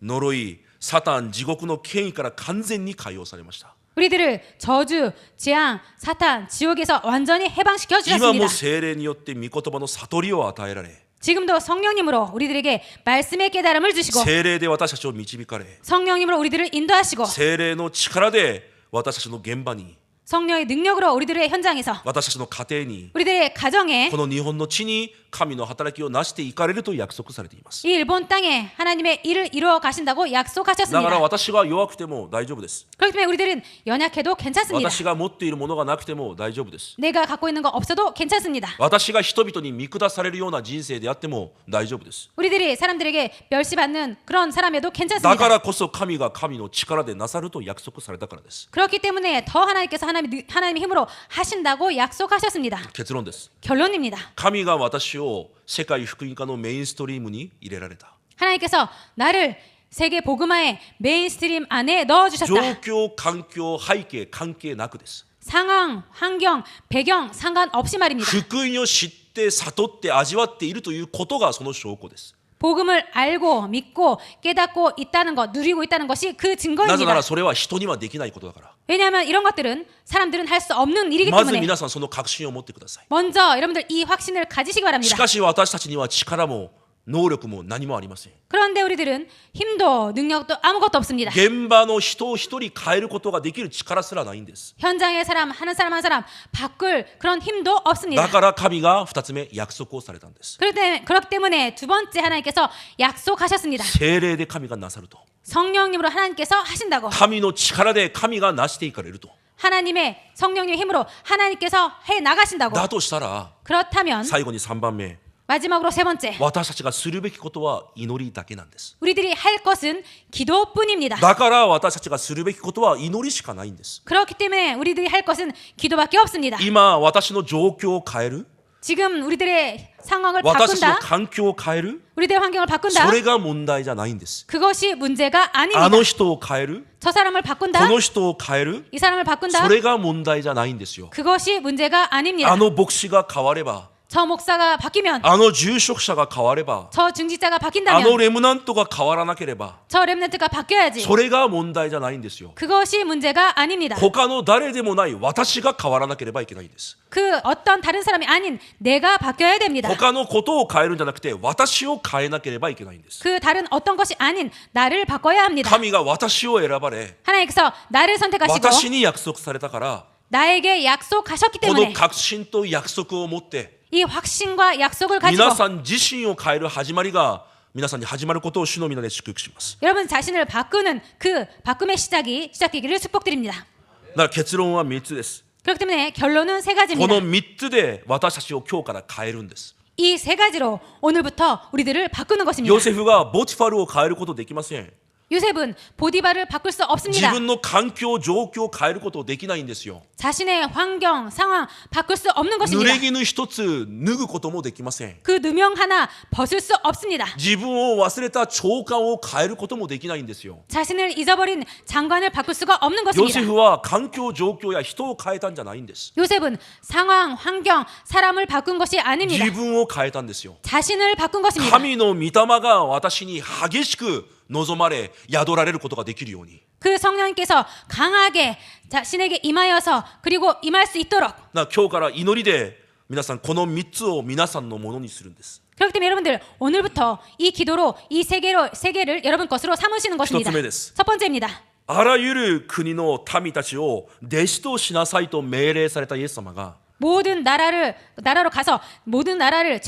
S1: 呪い、サタン、地獄の権威から完全に解放されました。
S2: 우리들을 저주, 재앙, 사탄, 지옥에서 완전히 해방시켜
S1: 今
S2: 주셨습니다.
S1: も聖霊によって御言葉の悟りを与えられ、
S2: 지금도 성령님으로 우리들에게 말씀의 깨달음을 주시고
S1: 聖霊で私たちを導かれ、
S2: 성령님으로 우리들을 인도하시고
S1: 聖霊の力で私たちの現場に、
S2: 성령의 능력으로 우리들의 현장에서
S1: 私たちの家庭に、
S2: 우리들의 가정에
S1: この日本の地に神の働きを成していかれると約束されています。
S2: 이 일본 땅에 하나님의 일을 이루어 가신다고
S1: だから
S2: 약속하셨습니다.
S1: 私が弱くても大丈夫です。
S2: 그렇기 때문에 우리들은 연약해도 괜찮습니다.
S1: 私が持っているものがなくても大丈夫です。
S2: 내가 갖고 있는 거 없어도 괜찮습니다.
S1: 私が人々に見下されるような人生であっても大丈夫です。
S2: 우리들이 사람들에게 멸시받는 그런 사람에도
S1: だ
S2: 괜찮습니다.
S1: からこそ神が神の力でなさると約束されたからです。
S2: 그렇기 때문에 더 하나님께서 하나님의 힘으로 하신다고 약속하셨습니다.
S1: 結論です。
S2: 결론입니다.
S1: 神が私を世界福音化のメインストリームに入れられた。
S2: 하나님께서 나를 세계 복음화의 메인스트림 안에 넣어주셨다.
S1: 状況、環境、背景関係なくです。
S2: 상황, 환경, 배경 상관없이 말입니다.
S1: 福音を知って悟って味わっているということがその証拠です。
S2: 복음을 알고 믿고 깨닫고 있다는 것, 누리고 있다는 것이 그
S1: なぜな
S2: 증거입니다.
S1: らそれは人にはできないことだから。
S2: 왜냐하면 이런 것들은 사람들은 할 수 없는 일이기
S1: まず
S2: 때문에
S1: 皆さんその確信を持ってください。
S2: 먼저 여러분들 이 확신을 가지시기
S1: し
S2: 바랍니다.
S1: かし私たちには力も能力も何もありません。
S2: 그런데 우리들은 힘도 능력도 아무것도 없습니다.
S1: 現場の人を一人変えることができる力すらないんです。
S2: 현장의 사람 한 사람 바꿀 그런 힘도 없습니다.
S1: だから神が2つ目約束をされたんです。
S2: 그렇기 때문에 두 번째 하나님께서 약속하셨습니다.
S1: 聖霊で神がなさると。
S2: 성령님으로 하나님께서 하신다고.
S1: 神の力で神がなしていかれると。
S2: 하나님의 성령님의 힘으로 하나님께서 해 나가신다고.
S1: だとしたら
S2: 그렇다면
S1: 最後に3番目、
S2: 마지막으로 세 번째,
S1: 私たちがするべきことは祈りだけなんです。
S2: 우리들이 할 것은 기도뿐입니다.
S1: だから私たちがするべきことは祈りしかないんです。
S2: 그렇기 때문에 우리들이 할 것은 기도밖에 없습니다.
S1: 今私の状況を変える、
S2: 지금 우리들의 상황을
S1: 私たちの
S2: 바꾼다,
S1: 環境を変える、
S2: 우리들의 환경을 바꾼다,
S1: それが問題じゃないんです。
S2: 그것이 문제가
S1: あ
S2: 아닙니다.
S1: の人を変える、
S2: 저 사람을
S1: こ
S2: 바꾼다,
S1: の人を変える、
S2: 이 사람을
S1: そ
S2: 바꾼다,
S1: れが問題じゃないんですよ。
S2: 그것이 문제가 아닙니다.
S1: あの牧師が変われば、
S2: 저 목사가 바뀌면,
S1: あの住職者が変われば、
S2: 저 중직자가
S1: あの
S2: 바뀐다면,
S1: レムナントが変わらなければ、
S2: 저 렘넌트가 바뀌어야지.
S1: それが問題じゃないんですよ。
S2: 그것이 문제가 아닙니다.
S1: 他の誰でもない私が変わらなければいけないんです。
S2: 그 어떤 다른 사람이 아닌 내가 바뀌어야 됩니다.
S1: 他のことを変えるんじゃなくて私を変えなければいけないんです。
S2: 그 다른 어떤 것이 아닌 나를 바꿔야 합니다.
S1: 神が私を選ばれ、
S2: 하나님께서 나를 선택하시고
S1: 私に約束されたから、
S2: 나에게 약속하셨기
S1: この
S2: 때문에
S1: 確信と約束を持って
S2: 이 확신과 약속을 가지고
S1: 皆さん自身を変える始まりが皆さんに始まることを主の皆で祝福します。
S2: 여러분 자신을 바꾸는 그 바꿈의 시작되기를 축복드립니다.
S1: だから結論は3つです。
S2: 그렇기 때문에 결론은 세
S1: こ
S2: 가지입니다.
S1: の3つで私たちを今日から変えるんです。
S2: 이 세 가지로 오늘부터 우리들을 바꾸는 것입니다.
S1: ヨセフがボティファルを変えることできません。
S2: 요셉은 보디바를 바꿀 수
S1: 自
S2: 없습니다.
S1: 分の環境状況を変えることできないんですよ。
S2: 자신의 환경, 상황 바꿀 수 없는
S1: 濡
S2: 것입니다.
S1: れ衣一つ脱ぐこともできません。
S2: 그 누명 하나 벗을 수 없습니다.
S1: 自分を忘れた長官を変えることもできないんですよ。
S2: 자신을 잊어버린 장관을 바꿀 수가 없는
S1: ヨセ
S2: 것입니다.
S1: フは環境状況や人を変えたんじゃないんです。
S2: 요셉은 상황, 환경, 사람을 바꾼 것이 아닙니다.
S1: 自分を変えたんですよ。
S2: 자신을 바꾼 것입니다.
S1: 神の御霊が私に激しく望まれ宿られることができるように。
S2: 그 성령님께서 강하게 자신에게 임하여서 그리고 임할 수 있도록.
S1: 今日から祈りで皆さんこの3つを皆さんのものにするんです
S2: 그렇기 때문에 여러분들 오늘부터 이 기도로 이 세계를 여러분 것으로 삼으시는 것입니다.
S1: 一つ目です。
S2: 첫 번째입니다.
S1: あらゆる国の民たちを弟子としなさいと命令されたイエス様が
S2: 모든 나라로 가서 모든 나라의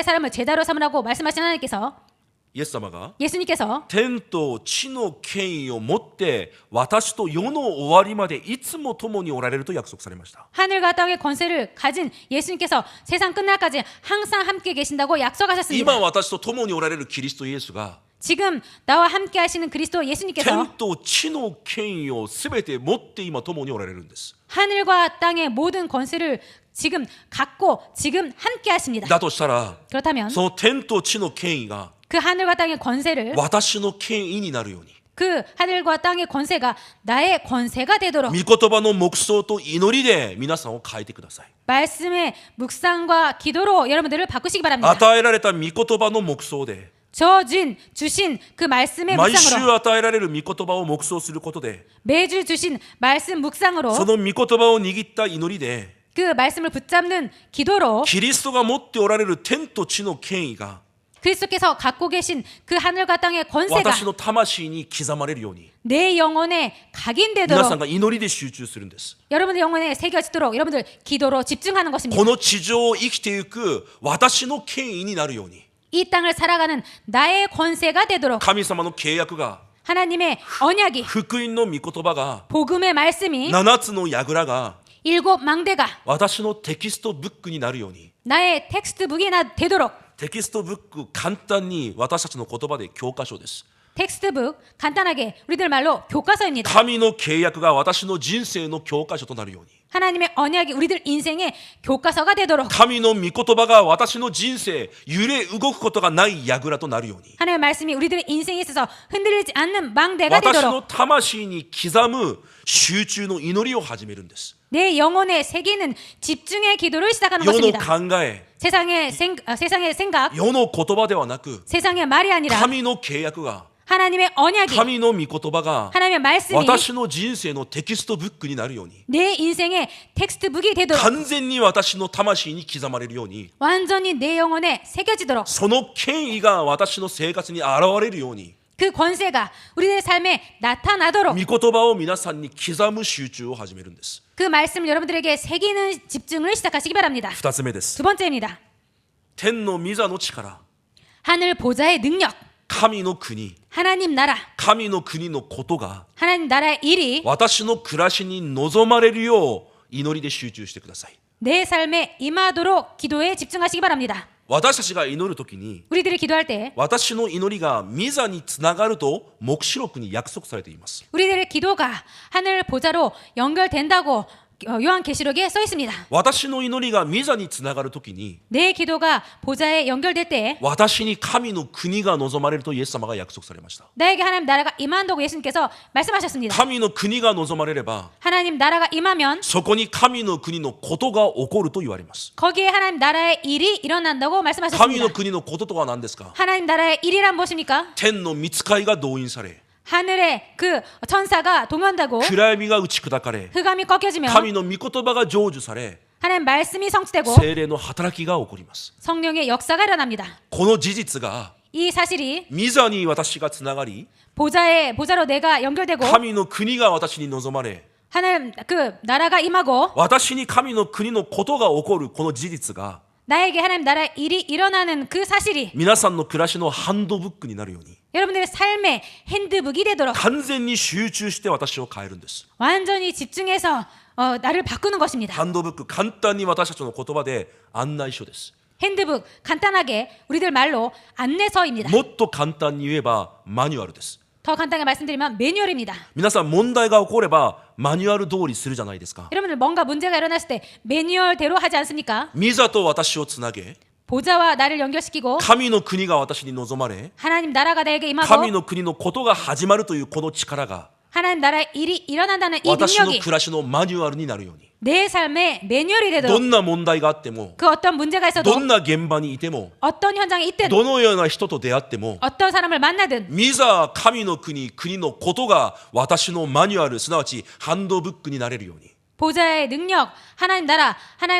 S2: 사람을 제자로 삼으라고 말씀하신 하나님께서
S1: イエス様が
S2: 예수님께서
S1: 天と地の権威を持って私と世の終わりまでいつも共におられると約束されました。
S2: 하늘과 땅의 권세를 가진 예수님께서 세상 끝날까지 항상 함께 계신다고 약속하셨습니다.
S1: 今私と共におられるキリストイエスが
S2: 지금 나와 함께 하시는 그리스도 예수님께서
S1: 天と地の権威を全て持って今共におられるんです。
S2: 하늘과 땅의 모든 권세를 지금 갖고 지금 함께 하십니다.
S1: だとしたら
S2: 그렇다면
S1: その天と地の権威が
S2: 그 하늘과 땅의 권세를
S1: 私の権威になるように
S2: 그 하늘과 땅의 권세가 나의 권세가 되도록
S1: 御言葉の黙想と祈りで皆さんを変えてください。
S2: 말씀의 묵상과 기도로 여러분들을 바꾸시기 바랍니다.
S1: 与えられた御言葉の黙想で
S2: 주신 그 말씀의
S1: 毎週
S2: 묵상으로
S1: 与えられる御言葉を黙想することで
S2: 매주 주신 말씀 묵상으로
S1: その御言葉を握った祈りで
S2: 그 말씀을 붙잡는 기도로
S1: キリストが持っておられる天と地の権威が
S2: 그리스도께서 갖고 계신 그 하늘과 땅의 권세가
S1: 私の魂に刻まれるように
S2: 내 영혼에
S1: 皆さん
S2: 각인되도록
S1: が祈りで集中するんです。
S2: 여러분의 영혼에 새겨지도록 여러분들 기도로 집중하는 것입니다.
S1: この地上を生きていく私の権威になるように
S2: 이 땅을 살아가는 나의 권세가 되도록
S1: 神様の契約が
S2: 하나님의 언약이
S1: 福音の御言葉が
S2: 복음의 말씀이
S1: 7つの櫓が
S2: 일곱 망대가
S1: 私のテキストブックになるように
S2: 나의 텍스트북이 되도록
S1: テキストブック簡単に私たちの言葉で教科書です。
S2: 텍스트북 간단하게 우리들 말로 교과서입니다.
S1: 神の契約が私の人生の教科書となるように
S2: 하나님의 언약이 우리들 인생의 교과서가 되도록
S1: 神の御言葉が私の人生揺れ動くことがない櫓となるように
S2: 하나님의 말씀이 우리들의 인생에 있어서 흔들리지 않는 망대가
S1: 私
S2: 되도록
S1: の魂に刻む集中の祈りを始めるんです。
S2: 내 영혼에 새기는 집중의 기도를 시작하는
S1: 世の
S2: 것입니다.
S1: 考え
S2: 세상의 생각,
S1: 世の言葉ではなく
S2: 세상의 말이 아니라
S1: 神の契約が
S2: 하나님의 언약이
S1: 神の御言葉が
S2: 하나님의 말씀이
S1: 私の人生のテキストブックになるように
S2: 내 인생의 텍스트북이 되도록
S1: 完全に私の魂に刻まれるように
S2: 완전히 내 영혼에 새겨지도록
S1: その権威が私の生活に現れるように
S2: 그 권세가 우리들의 삶에 나타나도록
S1: 御言葉を皆さんに刻む集中を始めるんです。
S2: 그 말씀을 여러분들에게 새기는 집중을 시작하시기 바랍니다.
S1: 2つ目です。
S2: 두 번째입니다.
S1: 天の御座の力
S2: 하늘 보좌의 능력,
S1: 神の国
S2: 하나님 나라,
S1: 神の国のことが
S2: 하나님 나라의 일이
S1: 私の暮らしに望まれるよう祈りで集中してください。
S2: 내 삶에 임하도록 기도에 집중하시기 바랍니다.
S1: 私たちが祈るときに
S2: 우리들이 기도할 때
S1: 私の祈りが御座につながると黙示録に約束されています。
S2: 우리들의 기도가 하늘 보좌로 연결된다고 요한계시록에 써 있습니다.
S1: 私の祈りが御座につながるときに
S2: 내 기도가 보좌에 연결될 때
S1: 私に神の国が望まれるとイエス様が約束されました。
S2: 나에게 하나님 나라가 임한다고 예수님께서 말씀하셨습니다.
S1: 神の国が望まれれば
S2: 하나님 나라가 임하면
S1: そこに神の国のことが起こると言われます。
S2: 거기에 하나님 나라의 일이 일어난다고
S1: 神
S2: 말씀하셨습니다.
S1: の国のこととは何ですか？
S2: 하나님 나라의 일이란 무엇입니까?
S1: 天の御使いが動員され
S2: 하늘의 그 천사가 동원되고
S1: 暗闇が打ち砕かれ
S2: 흑암이 꺾여지며
S1: 神の御言葉が成就され
S2: 하나님 말씀이 성취되고
S1: 聖霊の働きが起こります。
S2: 성령의 역사가 일어납니다.
S1: この事実が
S2: 이 사실이
S1: 御座に私がつながり
S2: 보좌로 내가 연결되고
S1: 神の国が私に望まれ
S2: 하나님 그 나라가 임하고
S1: 私に神の国のことが起こるこの事実が
S2: 나에게 하나님 나라의 일이 일어나는 그 사실이
S1: 皆さんの暮らしのハンドブックになるように
S2: 여러분들의 삶의 핸드북이 되도록
S1: 完全に集中して私を変えるんです。
S2: 완전히 집중해서 나를 바꾸는 것입니다.
S1: ハンドブック簡単に私たちの言葉で案内書です。
S2: 핸드북 간단하게 우리들 말로 안내서입니다.
S1: もっと簡単に言えばマニュアルです。
S2: 더 간단하게 말씀드리면 매뉴얼입니다.
S1: 皆さん問題が起こればマニュアル通りするじゃないですか。
S2: 여러분들 뭔가 문제가 일어났을 때 매뉴얼대로 하지 않습니까?
S1: 御座と私をつなげ
S2: 보좌와 나를 연결시키고
S1: 神の国が私に望まれ
S2: 하나님 나라가 나에게 임하고
S1: 神の国のことが始まるというこの力が
S2: 하나님 나라의 일이 일어난다는 이
S1: 私の
S2: 능력이
S1: 暮らしのマニュアルになるように
S2: 내 삶의 매뉴얼이
S1: ど
S2: 되도록
S1: んな問題があっても
S2: 그 어떤 문제가 있어도
S1: どんな現場にいても
S2: 어떤 현장에 있든
S1: どのような人と出会っても
S2: 어떤 사람을 만나든
S1: 御座神の国国のことが私のマニュアルすなわちハンドブックになれるように
S2: 보좌의 능력, 하나님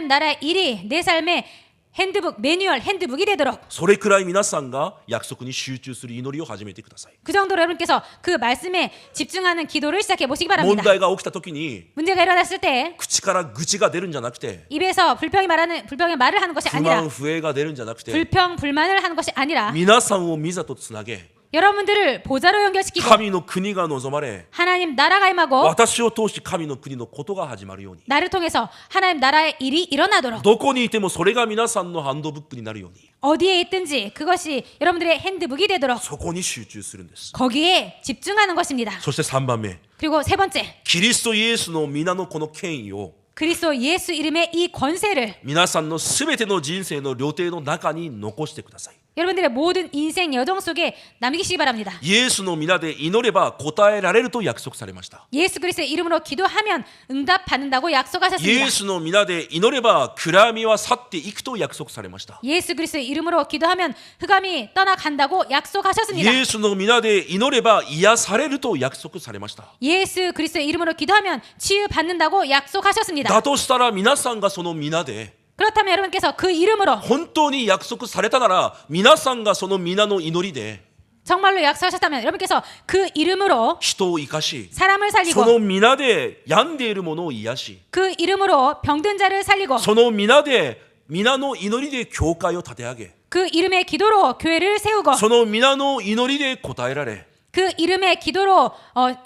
S2: 나라의 일이 내 삶의 핸드북, 매뉴얼, 핸드북이 되도록
S1: それくらい皆さんが約束に集中する祈りを始めてください。
S2: 그 정도로 여러분께서 그 말씀에 집중하는 기도를 시작해 보시기
S1: 問
S2: 바랍니다.
S1: 題が起きた時に
S2: 문제가 일어났을 때
S1: 口から愚痴が出るんじゃなくて
S2: 입에서 불평의 말을 하는 것이
S1: 不
S2: 아니라
S1: 満不平が出るんじゃなくて
S2: 불평, 불만을 하는 것이 아니라
S1: 皆さんを御座とつなげ
S2: 여러분들을 보좌로 연결시키고
S1: 神の国が望まれ
S2: 하나님 나라가 임하고
S1: 私を通して神の国のことが始まるように
S2: 나를 통해서 하나님 나라의 일이 일어나도록
S1: どこにいてもそれが皆さんのハンドブックになるように
S2: 어디에 있든지 그것이 여러분들의 핸드북이 되도록
S1: そこに集中するんです。
S2: 거기에 집중하는 것입니다.
S1: そして3番目
S2: 그리고 세 번째,
S1: キリストイエスの皆のこの権威を
S2: 그리스도 예수 이름의 이 권세를
S1: 皆さんのすべての人生の旅程の中に残してください。
S2: 여러분들의 모든 인생 여정 속에 남기시기 바랍니다.
S1: イエスの皆で祈れば答えられると約束されました。
S2: 예수 그리스도의 이름으로 기도하면 응답받는다고
S1: イ
S2: 약속하셨습니다.
S1: エスの皆で祈れば暗闇は去っていくと約束されました。
S2: 예수 그리스도의 이름으로 기도하면 흑암이 떠나간다고
S1: イ
S2: 약속하셨습니다.
S1: エスの皆で祈れば癒されると約束されました。
S2: 예수 그리스도의 이름으로 기도하면 치유받는다고 약속하셨습니다.
S1: だとしたら皆さんがその皆で
S2: 그렇다면 여러분께서 그 이름으로
S1: 本当に約束されたなら皆さんがその皆の祈りで
S2: 정말로 약속하셨다면 여러분께서 그 이름으로
S1: 人を生かし
S2: 사람을
S1: そ
S2: 살리고
S1: の皆で病んでいる者を癒し
S2: 그 이름으로 병든 자를 살리고
S1: その皆で皆の祈りで教会を立て上げ
S2: 그 이름의 기도로 교회를 세우고
S1: その皆の祈りで答えられ
S2: 그 이름의 기도로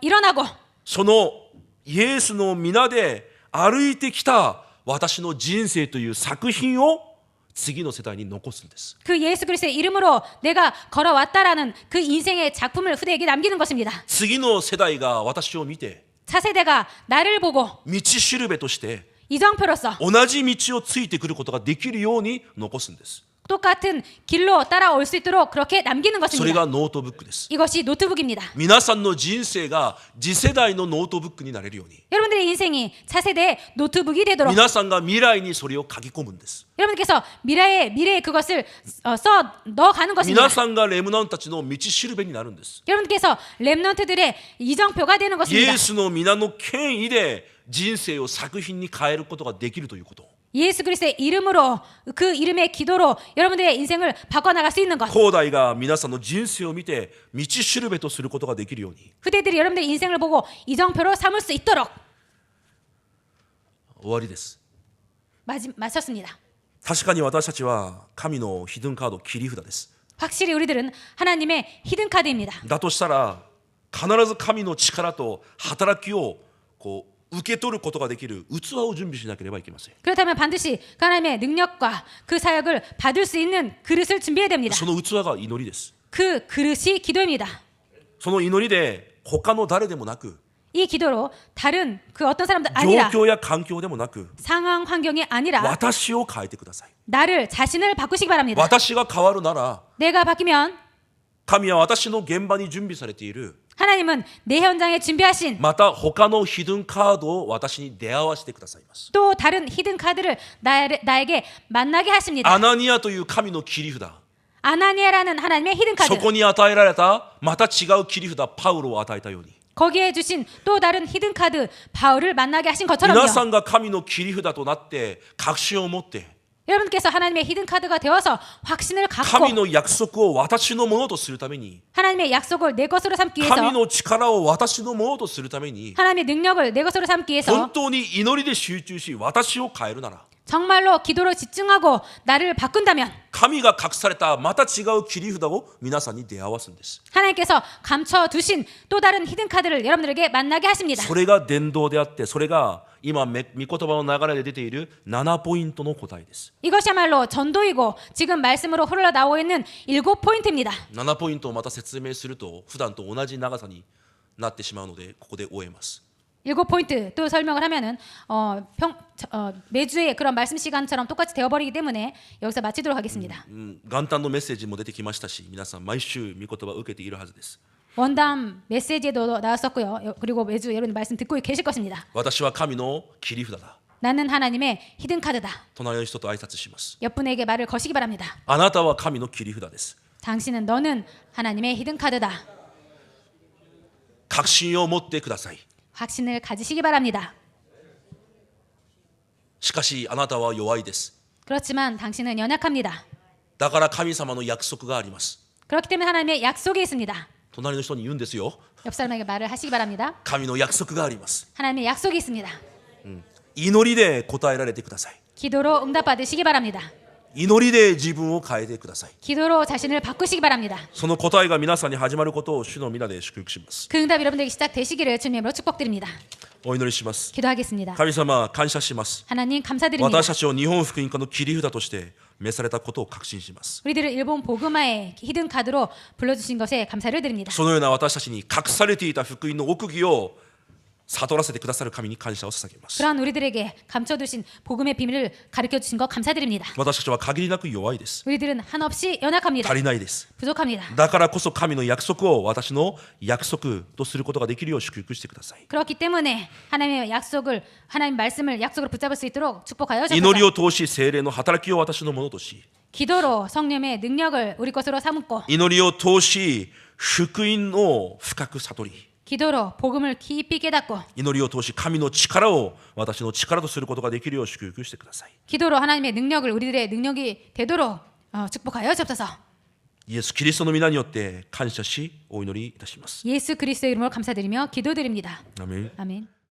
S2: 일어나고
S1: そのイエスの皆で歩いてきた私の人生という作品を次の世代に残すんです。
S2: 그 예수 그리스도의 이름으로 내가 걸어왔다라는 그 인생의 작품을 후대에게 남기는 것입니다.
S1: 次の世代が私を見て
S2: 차세대가 나를 보고
S1: 道しるべとして
S2: 이정표로서
S1: 同じ道をついてくることができるように残すんです。
S2: 똑같은 길로 따라올 수 있도록 그렇게 남기는
S1: それ
S2: 것입니다.
S1: がノートブックです。
S2: 이것이 노트북입니다.
S1: 皆さんの人生が次世代のノートブックになれるように
S2: 여러분들의 인생이 차세대의 노트북이 되도록
S1: 皆さんが未来にそれを書き込むんです。
S2: 여러분께서 미래에 그것을 써 넣어가는 것입니다.
S1: 皆さんがレムナントたちの道しるべになるんです。
S2: 여러분께서 렘넌트들의 이정표가 되는
S1: イ
S2: 것입니다.
S1: エスの皆の権威で人生を作品に変えることができるということ。
S2: 예수 그리스도의 이름으로 그 이름의 기도로 여러분들의 인생을 바꿔나갈 수 있는 것.
S1: 後代が皆さんの人生を見て道しるべとすることができるように
S2: 후대들이 여러분들의 인생을 보고 이정표로 삼을 수 있도록
S1: 終わりです。
S2: 마쳤습니다.
S1: 確かに私たちは神のヒドゥンカード切り札です。
S2: 확실히 우리들은 하나님의 히든 카드입니다.
S1: だとしたら必ず神の力と働きをこう受け取ることができる器を準備しなければいけません。
S2: 그렇다면 반드시 그 하나님의 능력과 그 사역을 받을 수 있는 그릇을 준비해야 됩니다.
S1: その器が祈りです。
S2: 그 그릇이 기도입니다.
S1: その祈りで他の誰でもなく
S2: 이 기도로 다른 그 어떤 사람들
S1: 状
S2: 아니라
S1: 況や環境でもなく
S2: 상황 환경이 아니라
S1: 私を変えてください。
S2: 나를 자신을 바꾸시기 바랍니다.
S1: 私が変わるなら
S2: 내가 바뀌면
S1: 神は私の現場に準備されている
S2: 하나님은 내 현장에 준비하신
S1: また他のヒドゥンカードを私に出会わせてくださいます。
S2: 또 다른 히든 카드를 나에게 만나게 하십니다.
S1: アナニアという神の切り札
S2: 아나니아라는 하나님의 히든
S1: そ
S2: 카드.
S1: こに与えられたまた違う切り札パウロを与えたように
S2: 거기에 주신 또 다른 히든 카드 바울을 만나게 하신
S1: 皆
S2: 것처럼요.
S1: さんが神の切り札となって確信を持って
S2: 여러분께서 하나님의 히든 카드가 되어서 확신을
S1: 神
S2: 갖고
S1: の約束を私のものとするために
S2: 하나님의 약속을 내 것으로 삼기
S1: 神
S2: 위해서
S1: の力を私のものとするために
S2: 하나님의 능력을 내 것으로 삼기
S1: 本
S2: 위해서
S1: 当に祈りで集中し私を変えるなら
S2: 정말로 기도로 집중하고 나를 바꾼다면
S1: 神が隠されたまた違う切り札を皆さんに出会わすんです。
S2: 하나님께서 감춰두신 또 다른 히든 카드를 여러분들에게 만나게 하십니다.
S1: それが伝道であってそれが今御言葉の流れで出ている7ポイントの答えです。
S2: 이것이야말로 전도이고 지금 말씀으로 흘러나오고 있는 7포인트입니다.
S1: 7ポイントをまた説明すると普段と同じ長さになってしまうのでここで終えます。
S2: 7포인트 또 설명을 하면은 매주의 그런 말씀 시간처럼 똑같이 되어버리기 때문에 여기서 마치도록 하겠습니다.
S1: 元旦のメッセージも出てきましたし皆さん毎週御言葉を受けているはずです。
S2: 원담 메시지에도 나왔었고요. 그리고 매주 여러분 말씀 듣고 계실 것입니다.
S1: 私は神の切り札だ。
S2: 나는 하나님의 히든 카드다.
S1: 隣の人と挨拶します。
S2: 옆분에게 말을 거시기 바랍니다.
S1: あなたは神の切り札です。
S2: 당신은 너는 하나님의 히든 카드다.
S1: 確信を持ってください。
S2: 확신을 가지시기 바랍니다.
S1: しかしあなたは弱いです。
S2: 그렇지만 당신은 연약합니다.
S1: だから神様の約束があります。
S2: 그렇기 때문에 하나님의 약속이 있습니다.
S1: 隣の人に言うんですよ。
S2: 옆 사람에게 말을 하시기 바랍니다.
S1: 神の約束があります。
S2: 하나님의 약속이 있습니다.
S1: 祈りで答えられてください。
S2: 기도로 응답받으시기 바랍니다.
S1: 祈りで自分を変えてください。
S2: 기도로 자신을 바꾸시기 바랍니다.
S1: その答えが皆さんに始まることを主の皆で祝福します。
S2: 그 응답 여러분들에게 시작되시기를 주님으로 축복드립니다.
S1: お祈りします。
S2: 기도하겠습니다.
S1: 神様感謝します。
S2: 하나님 감사드립니다.
S1: 私たちを日本福音化の切り札として召されたことを確信します。
S2: 우리들을 일본 복음화의 히든 카드로 불러주신 것에 감사를 드립니다.
S1: そのような私たちに隠されていた福音の奥義を悟らせてくださる神に感謝を捧げます。
S2: 그러한 우리들에게 감춰두신 복음의 비밀을 가르쳐주신 것 감사드립니다.
S1: 私たちは限りなく弱いです。
S2: 우리들은 한없이 연약합니다.
S1: 足りないです。
S2: 부족합니다.
S1: だからこそ神の約束を私の約束とすることができるよう祝福してください。
S2: 그렇기 때문에 하나님의 약속을 하나님 말씀을 약속으로 붙잡을 수 있도록 축복하여
S1: 祈り
S2: 주옵소서.
S1: を通し聖霊の働きを私のものとし、
S2: 기도로 성령의 능력을 우리 것으로 삼고
S1: 祈りを通し福音を深く悟り、
S2: 기도로 복음을 깊이 깨닫고
S1: 祈りを通し神の力を私の力とすることができるよう祝福してください。
S2: 기도로 하나님의 능력을 우리들의 능력이 되도록 축복하여 주옵소서.
S1: イエス・キリストの皆によって感謝しお祈りいたします。
S2: 예수 그리스도의 이름으로 감사드리며 기도드립니다.
S1: 아멘.
S2: 아멘.